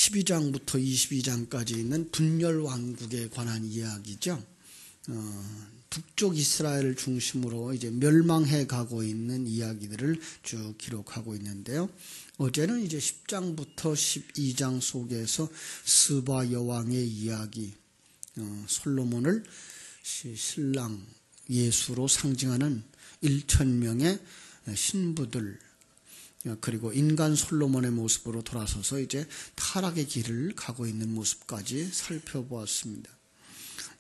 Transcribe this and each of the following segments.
12장부터 22장까지 있는 분열왕국에 관한 이야기죠. 북쪽 이스라엘을 중심으로 이제 멸망해 가고 있는 이야기들을 쭉 기록하고 있는데요. 어제는 이제 10장부터 12장 속에서 스바 여왕의 이야기, 솔로몬을 신랑 예수로 상징하는 1000명의 신부들, 그리고 인간 솔로몬의 모습으로 돌아서서 이제 타락의 길을 가고 있는 모습까지 살펴보았습니다.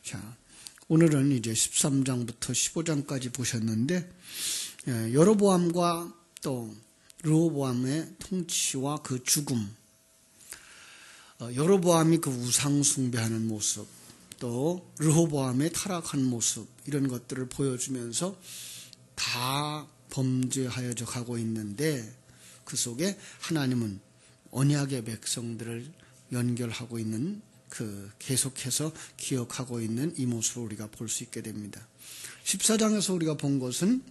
자, 오늘은 이제 13장부터 15장까지 보셨는데, 여로보암과 또 르호보암의 통치와 그 죽음, 여로보암이 그 우상 숭배하는 모습, 또 르호보암의 타락한 모습, 이런 것들을 보여주면서 다 범죄하여져 가고 있는데, 그 속에 하나님은 언약의 백성들을 연결하고 있는, 계속해서 기억하고 있는 이 모습을 우리가 볼 수 있게 됩니다. 14장에서 우리가 본 것은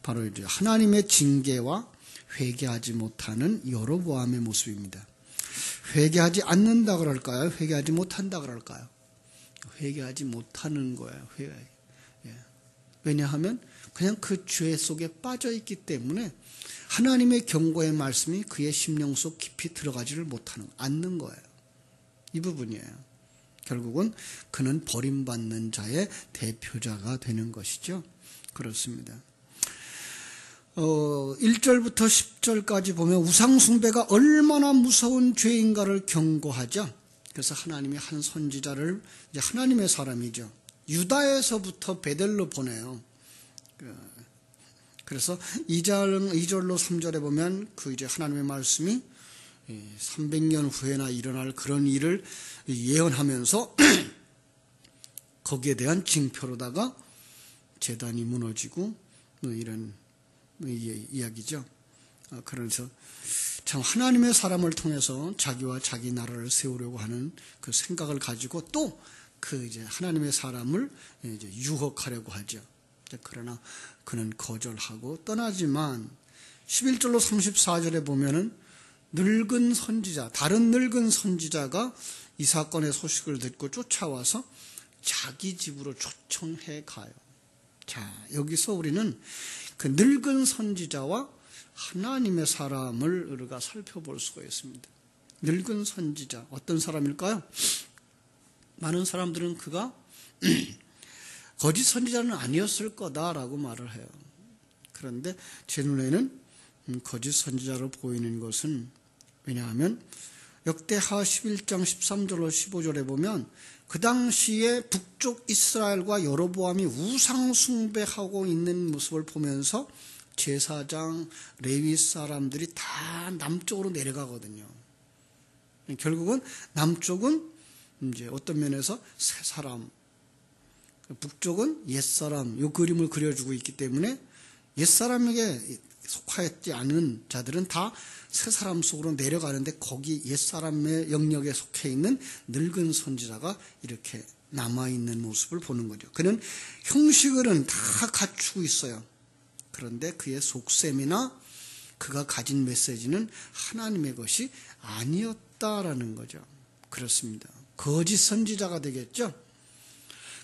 바로 이제 하나님의 징계와 회개하지 못하는 여로보암의 모습입니다. 회개하지 않는다 그럴까요? 회개하지 못한다 그럴까요? 회개하지 못하는 거예요. 왜냐하면 그냥 그 죄 속에 빠져 있기 때문에 하나님의 경고의 말씀이 그의 심령 속 깊이 들어가지를 않는 거예요. 이 부분이에요. 결국은 그는 버림받는 자의 대표자가 되는 것이죠. 그렇습니다. 1절부터 10절까지 보면 우상숭배가 얼마나 무서운 죄인가를 경고하죠. 그래서 하나님이 한 선지자를, 이제 하나님의 사람이죠, 유다에서부터 베델로 보내요. 그래서 2절로 3절에 보면 이제 하나님의 말씀이 300년 후에나 일어날 그런 일을 예언하면서 거기에 대한 징표로다가 제단이 무너지고 이런 이야기죠. 그래서 참 하나님의 사람을 통해서 자기와 자기 나라를 세우려고 하는 그 생각을 가지고 또 이제 하나님의 사람을 이제 유혹하려고 하죠. 그러나 그는 거절하고 떠나지만 11절로 34절에 보면은 늙은 선지자, 다른 늙은 선지자가 이 사건의 소식을 듣고 쫓아와서 자기 집으로 초청해 가요. 자, 여기서 우리는 그 늙은 선지자와 하나님의 사람을 우리가 살펴볼 수가 있습니다. 늙은 선지자, 어떤 사람일까요? 많은 사람들은 그가 거짓 선지자는 아니었을 거다라고 말을 해요. 그런데 제 눈에는 거짓 선지자로 보이는 것은, 왜냐하면 역대하 11장 13절로 15절에 보면 그 당시에 북쪽 이스라엘과 여로보암이 우상 숭배하고 있는 모습을 보면서 제사장, 레위 사람들이 다 남쪽으로 내려가거든요. 결국은 남쪽은 이제 어떤 면에서 새 사람, 북쪽은 옛사람, 이 그림을 그려주고 있기 때문에 옛사람에게 속하였지 않은 자들은 다 새사람 속으로 내려가는데, 거기 옛사람의 영역에 속해 있는 늙은 선지자가 이렇게 남아있는 모습을 보는 거죠. 그는 형식을은 다 갖추고 있어요. 그런데 그의 속셈이나 그가 가진 메시지는 하나님의 것이 아니었다라는 거죠. 그렇습니다. 거짓 선지자가 되겠죠.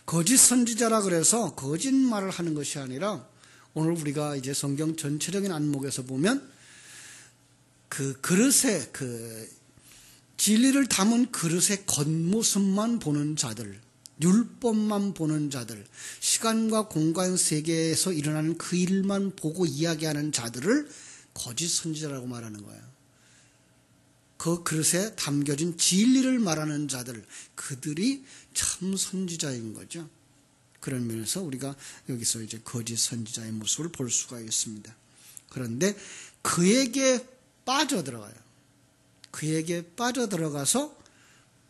거짓 선지자라 그래서 거짓말을 하는 것이 아니라, 오늘 우리가 이제 성경 전체적인 안목에서 보면 그 그릇에, 진리를 담은 그릇의 겉모습만 보는 자들, 율법만 보는 자들, 시간과 공간 세계에서 일어나는 그 일만 보고 이야기하는 자들을 거짓 선지자라고 말하는 거예요. 그 그릇에 담겨진 진리를 말하는 자들, 그들이 참 선지자인 거죠. 그런 면에서 우리가 여기서 이제 거짓 선지자의 모습을 볼 수가 있습니다. 그런데 그에게 빠져들어가요. 그에게 빠져들어가서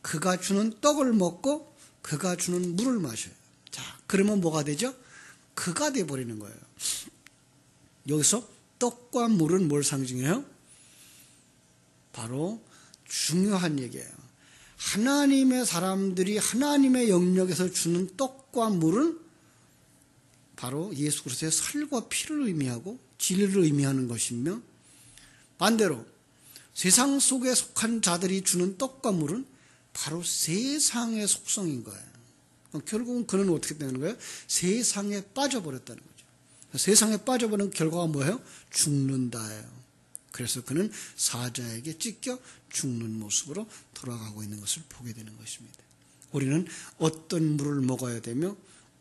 그가 주는 떡을 먹고 그가 주는 물을 마셔요. 자, 그러면 뭐가 되죠? 그가 돼버리는 거예요. 여기서 떡과 물은 뭘 상징해요? 바로 중요한 얘기예요. 하나님의 사람들이 하나님의 영역에서 주는 떡과 물은 바로 예수 그리스도의 살과 피를 의미하고 진리를 의미하는 것이며, 반대로 세상 속에 속한 자들이 주는 떡과 물은 바로 세상의 속성인 거예요. 결국은 그는 어떻게 되는 거예요? 세상에 빠져버렸다는 거죠. 세상에 빠져버린 결과가 뭐예요? 죽는다예요. 그래서 그는 사자에게 찢겨 죽는 모습으로 돌아가고 있는 것을 보게 되는 것입니다. 우리는 어떤 물을 먹어야 되며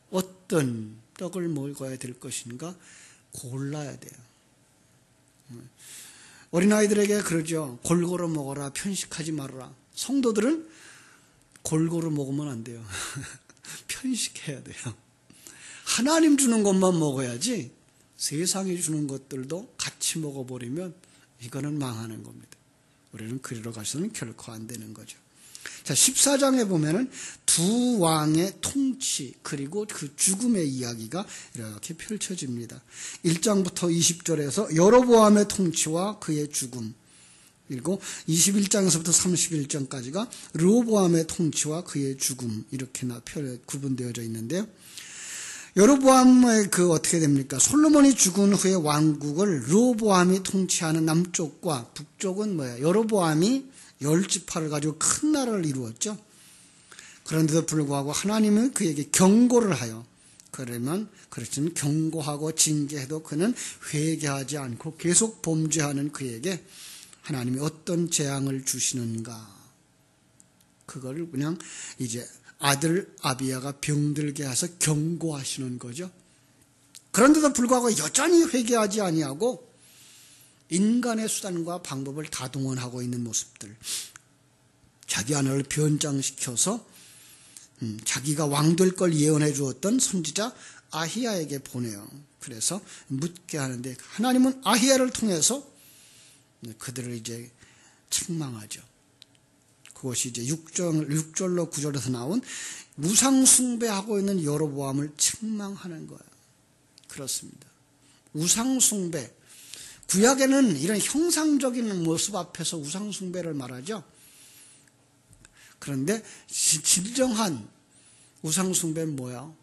어떤 떡을 먹어야 될 것인가 골라야 돼요. 어린아이들에게 그러죠. 골고루 먹어라, 편식하지 말아라. 성도들은 골고루 먹으면 안 돼요. 편식해야 돼요. 하나님 주는 것만 먹어야지 세상이 주는 것들도 같이 먹어버리면 이거는 망하는 겁니다. 우리는 그리로 가서는 결코 안 되는 거죠. 자, 14장에 보면은 두 왕의 통치 그리고 그 죽음의 이야기가 이렇게 펼쳐집니다. 1장부터 20절에서 여로보암의 통치와 그의 죽음, 그리고 21장에서부터 31장까지가 르호보암의 통치와 그의 죽음, 이렇게 구분되어져 있는데요. 여로보암의 어떻게 됩니까? 솔로몬이 죽은 후에 왕국을 르호보암이 통치하는 남쪽과 북쪽은 뭐예요? 여로보암이 10지파를 가지고 큰 나라를 이루었죠. 그런데도 불구하고 하나님은 그에게 경고를 하여, 그렇지만 경고하고 징계해도 그는 회개하지 않고 계속 범죄하는 그에게 하나님이 어떤 재앙을 주시는가, 그거를 그냥 이제 아들 아비야가 병들게 해서 경고하시는 거죠. 그런데도 불구하고 여전히 회개하지 아니하고 인간의 수단과 방법을 다 동원하고 있는 모습들, 자기 아내를 변장시켜서 자기가 왕 될 걸 예언해 주었던 선지자 아히야에게 보내요. 그래서 묻게 하는데 하나님은 아히야를 통해서 그들을 이제 책망하죠. 그것이 이제 6절로 9절에서 나온 우상 숭배하고 있는 여로보암을 책망하는 거예요. 그렇습니다. 우상 숭배. 구약에는 이런 형상적인 모습 앞에서 우상 숭배를 말하죠. 그런데 진정한 우상 숭배는 뭐야?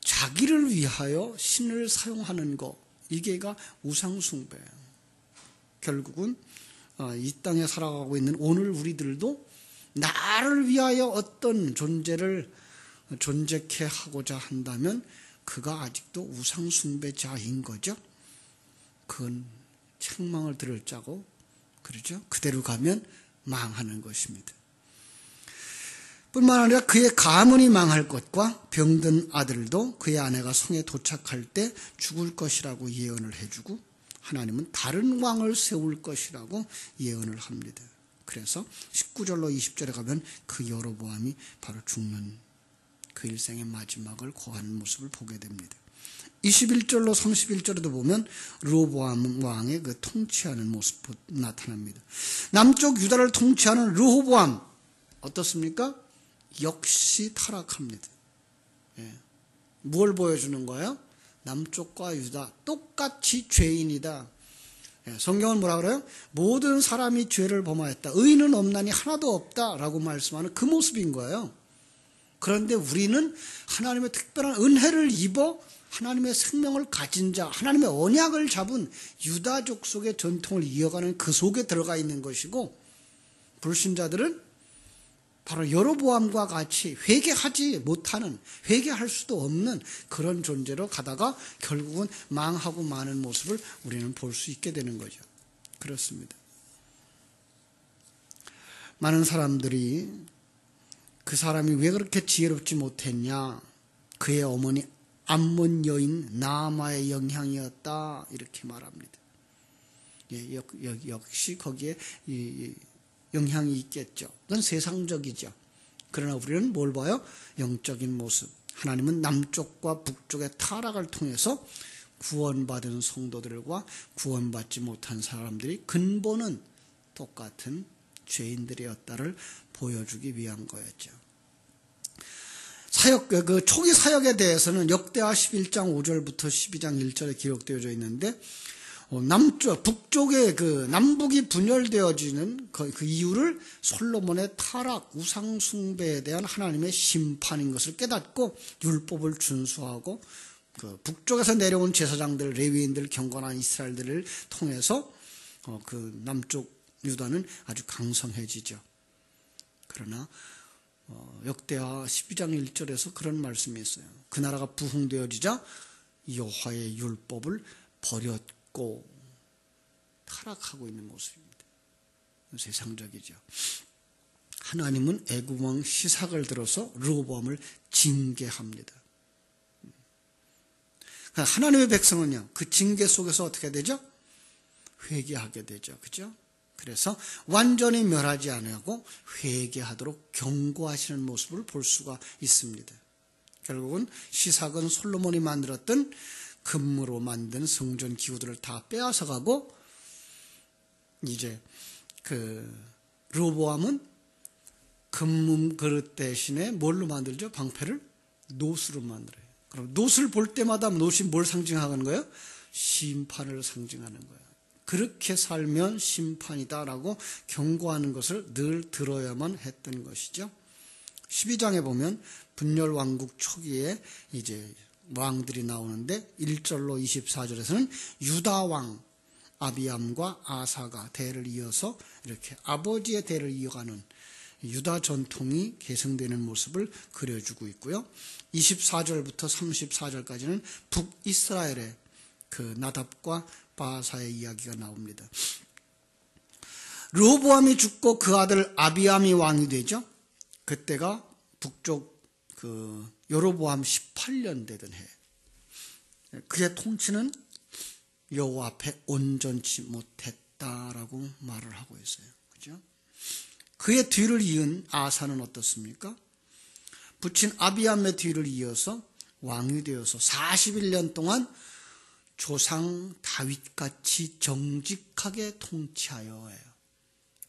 자기를 위하여 신을 사용하는 거, 이게가 우상 숭배예요. 결국은 이 땅에 살아가고 있는 오늘 우리들도 나를 위하여 어떤 존재를 존재케 하고자 한다면 그가 아직도 우상 숭배자인 거죠. 그건 책망을 들을 자고, 그러죠. 그대로 가면 망하는 것입니다. 뿐만 아니라 그의 가문이 망할 것과 병든 아들도 그의 아내가 성에 도착할 때 죽을 것이라고 예언을 해주고, 하나님은 다른 왕을 세울 것이라고 예언을 합니다. 그래서 19절로 20절에 가면 그 여로보암이 바로 죽는 그 일생의 마지막을 고하는 모습을 보게 됩니다. 21절로 31절에도 보면 르호보암 왕의 그 통치하는 모습 나타납니다. 남쪽 유다를 통치하는 르호보암 어떻습니까? 역시 타락합니다. 예. 뭘 보여주는 거예요? 남쪽과 유다 똑같이 죄인이다. 예. 성경은 뭐라 그래요? 모든 사람이 죄를 범하였다. 의인은 없나니 하나도 없다라고 말씀하는 그 모습인 거예요. 그런데 우리는 하나님의 특별한 은혜를 입어 하나님의 생명을 가진 자, 하나님의 언약을 잡은 유다족 속의 전통을 이어가는 그 속에 들어가 있는 것이고, 불신자들은 바로 여로보암과 같이 회개하지 못하는, 회개할 수도 없는 그런 존재로 가다가 결국은 망하고 마는 모습을 우리는 볼 수 있게 되는 거죠. 그렇습니다. 많은 사람들이 그 사람이 왜 그렇게 지혜롭지 못했냐, 그의 어머니 암몬 여인 나아마의 영향이었다, 이렇게 말합니다. 예, 역시 거기에 영향이 있겠죠. 그건 세상적이죠. 그러나 우리는 뭘 봐요? 영적인 모습. 하나님은 남쪽과 북쪽의 타락을 통해서 구원받은 성도들과 구원받지 못한 사람들이 근본은 똑같은 죄인들이었다를 보여주기 위한 거였죠. 사역, 그 초기 사역에 대해서는 역대하 11장 5절부터 12장 1절에 기록되어져 있는데, 남쪽, 북쪽의 그 남북이 분열되어지는 그 이유를 솔로몬의 타락, 우상숭배에 대한 하나님의 심판인 것을 깨닫고 율법을 준수하고, 그 북쪽에서 내려온 제사장들, 레위인들, 경건한 이스라엘들을 통해서 그 남쪽 유다는 아주 강성해지죠. 그러나 역대하 12장 1절에서 그런 말씀이 있어요. 그 나라가 부흥되어지자 여호와의 율법을 버렸고 타락하고 있는 모습입니다. 세상적이죠. 하나님은 애굽 왕 시삭을 들어서 르호보암을 징계합니다. 하나님의 백성은요, 그 징계 속에서 어떻게 되죠? 회개하게 되죠. 그죠? 그래서 완전히 멸하지 않고 회개하도록 경고하시는 모습을 볼 수가 있습니다. 결국은 시삭은 솔로몬이 만들었던 금으로 만든 성전 기구들을 다 빼앗아 가고, 이제 르호보암은 금 그릇 대신에 뭘로 만들죠? 방패를 노수로 만들어요. 그럼 노수를 볼 때마다 노수 뭘 상징하는 거예요? 심판을 상징하는 거예요. 그렇게 살면 심판이다라고 경고하는 것을 늘 들어야만 했던 것이죠. 12장에 보면 분열 왕국 초기에 이제 왕들이 나오는데 1절로 24절에서는 유다 왕 아비암과 아사가 대를 이어서 이렇게 아버지의 대를 이어가는 유다 전통이 계승되는 모습을 그려주고 있고요. 24절부터 34절까지는 북이스라엘의 그 나답과 바사의 이야기가 나옵니다. 르호보암이 죽고 그 아들 아비암이 왕이 되죠. 그때가 북쪽 여로보암 18년 되던 해. 그의 통치는 여호와 앞에 온전치 못했다라고 말을 하고 있어요. 그죠? 그의 뒤를 이은 아사는 어떻습니까? 부친 아비암의 뒤를 이어서 왕이 되어서 41년 동안 조상 다윗같이 정직하게 통치하여 해요.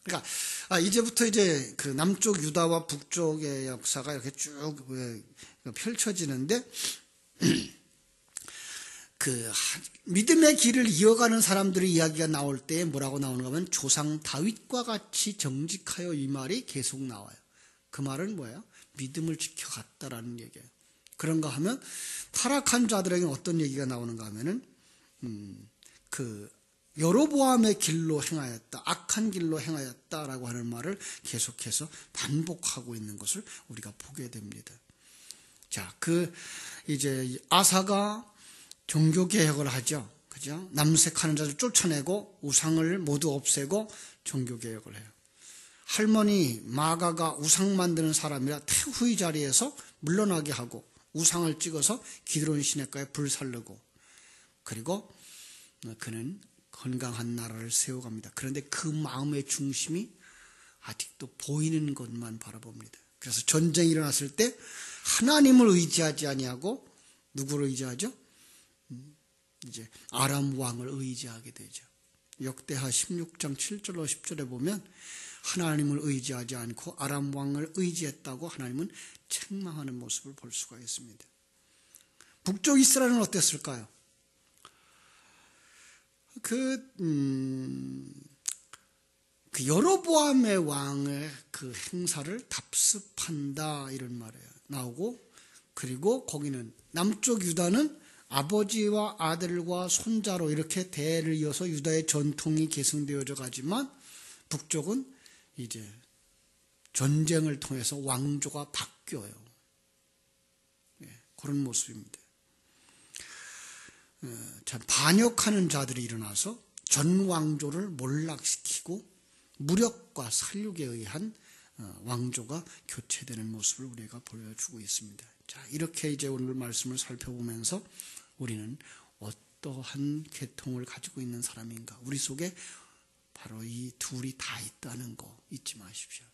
그러니까 이제부터 이제 그 남쪽 유다와 북쪽의 역사가 이렇게 쭉 펼쳐지는데 그 믿음의 길을 이어가는 사람들의 이야기가 나올 때 뭐라고 나오는가 하면 조상 다윗과 같이 정직하여 이 말이 계속 나와요. 그 말은 뭐예요? 믿음을 지켜갔다라는 얘기예요. 그런가 하면 타락한 자들에게 어떤 얘기가 나오는가 하면은 그 여로보암의 길로 행하였다, 악한 길로 행하였다라고 하는 말을 계속해서 반복하고 있는 것을 우리가 보게 됩니다. 자, 이제 아사가 종교 개혁을 하죠. 그죠? 남색하는 자들 쫓아내고 우상을 모두 없애고 종교 개혁을 해요. 할머니 마가가 우상 만드는 사람이라 태후의 자리에서 물러나게 하고 우상을 찍어서 기드론 시내가에 불살르고, 그리고 그는 건강한 나라를 세워갑니다. 그런데 그 마음의 중심이 아직도 보이는 것만 바라봅니다. 그래서 전쟁이 일어났을 때 하나님을 의지하지 아니하고 누구를 의지하죠? 이제 아람 왕을 의지하게 되죠. 역대하 16장 7절로 10절에 보면 하나님을 의지하지 않고 아람 왕을 의지했다고 하나님은 책망하는 모습을 볼 수가 있습니다. 북쪽 이스라엘은 어땠을까요? 그 여로보암의 왕의 그 행사를 답습한다 이런 말이에요. 나오고, 그리고 거기는 남쪽 유다는 아버지와 아들과 손자로 이렇게 대를 이어서 유다의 전통이 계승되어져 가지만 북쪽은 이제 전쟁을 통해서 왕조가 바뀌어요. 그런 모습입니다. 참 반역하는 자들이 일어나서 전 왕조를 몰락시키고 무력과 살육에 의한 왕조가 교체되는 모습을 우리가 보여주고 있습니다. 자, 이렇게 이제 오늘 말씀을 살펴보면서 우리는 어떠한 계통을 가지고 있는 사람인가? 우리 속에 바로 이 둘이 다 있다는 거 잊지 마십시오.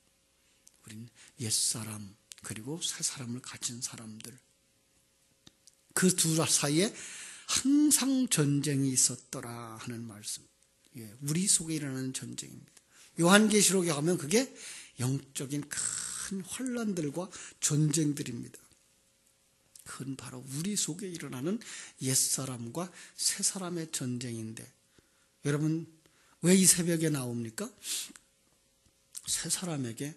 우리는 옛사람 그리고 새사람을 가진 사람들. 그 두 사이에 항상 전쟁이 있었더라 하는 말씀. 우리 속에 일어나는 전쟁입니다. 요한계시록에 가면 그게 영적인 큰 환란들과 전쟁들입니다. 그건 바로 우리 속에 일어나는 옛사람과 새사람의 전쟁인데, 여러분 왜 이 새벽에 나옵니까? 새사람에게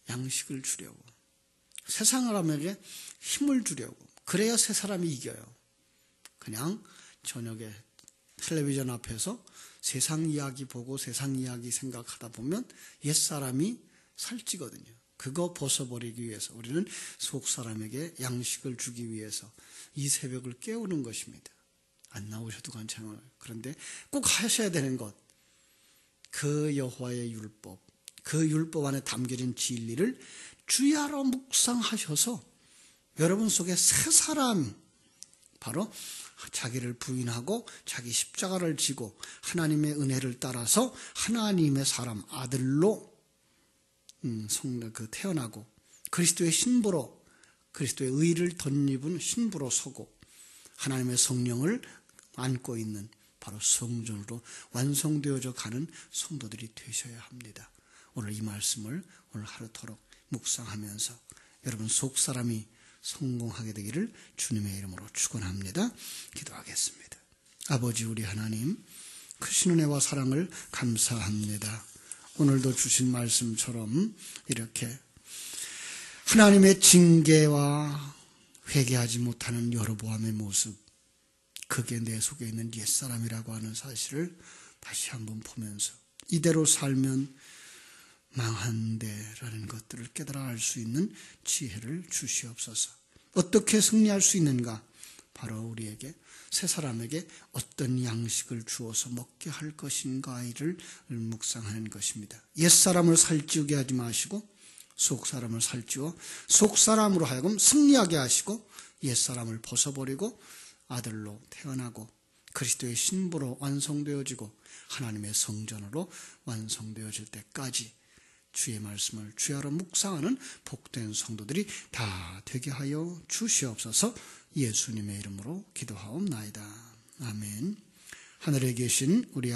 양식을 주려고, 새사람에게 힘을 주려고. 그래야 새사람이 이겨요. 그냥 저녁에 텔레비전 앞에서 세상 이야기 보고 세상 이야기 생각하다 보면 옛사람이 살찌거든요. 그거 벗어버리기 위해서 우리는 속사람에게 양식을 주기 위해서 이 새벽을 깨우는 것입니다. 안 나오셔도 괜찮아요. 그런데 꼭 하셔야 되는 것, 그 여호와의 율법, 그 율법 안에 담겨진 진리를 주야로 묵상하셔서 여러분 속에 새 사람, 바로 자기를 부인하고 자기 십자가를 지고 하나님의 은혜를 따라서 하나님의 사람, 아들로 태어나고 그리스도의 신부로, 그리스도의 의를 덧입은 신부로 서고 하나님의 성령을 안고 있는 바로 성전으로 완성되어져 가는 성도들이 되셔야 합니다. 오늘 이 말씀을 오늘 하루토록 묵상하면서 여러분 속사람이 성공하게 되기를 주님의 이름으로 축원합니다. 기도하겠습니다. 아버지 우리 하나님, 크신 은혜와 사랑을 감사합니다. 오늘도 주신 말씀처럼 이렇게 하나님의 징계와 회개하지 못하는 여로보암의 모습, 그게 내 속에 있는 옛사람이라고 하는 사실을 다시 한번 보면서 이대로 살면 망한데라는 것들을 깨달아 알 수 있는 지혜를 주시옵소서. 어떻게 승리할 수 있는가? 바로 우리에게, 새 사람에게 어떤 양식을 주어서 먹게 할 것인가를 묵상하는 것입니다. 옛사람을 살찌우게 하지 마시고 속사람을 살찌워 속사람으로 하여금 승리하게 하시고 옛사람을 벗어버리고 아들로 태어나고 그리스도의 신부로 완성되어지고 하나님의 성전으로 완성되어질 때까지 주의 말씀을 주야로 묵상하는 복된 성도들이 다 되게 하여 주시옵소서. 예수님의 이름으로 기도하옵나이다. 아멘. 하늘에 계신 우리